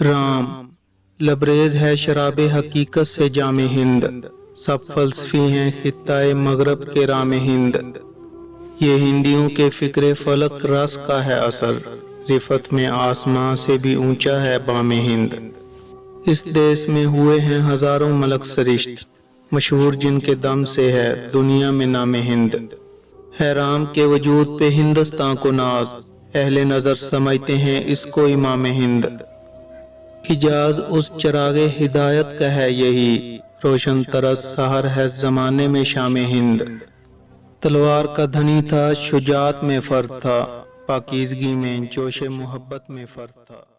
राम लबरेज है शराबे हकीकत से जामे हिंद, सब फलसफी हैं खित्ताए मगरब के राम हिंद। ये हिंदियों के फिक्रे फलक रस का है असर, रिफत में आसमां से भी ऊंचा है बामे हिंद। इस देश में हुए हैं हजारों मलक सरिश्त, मशहूर जिनके दम से है दुनिया में नामे हिंद। है राम के वजूद पे हिंदुस्तान को नाज, अहले नजर समझते हैं इसको इमाम हिंद। इजाज उस चरागे हिदायत का है यही, रोशन तरस सहर है जमाने में शाम हिंद। तलवार का धनी था शुजात में फर्क था, पाकीज़गी में जोश मोहब्बत में फर्क था।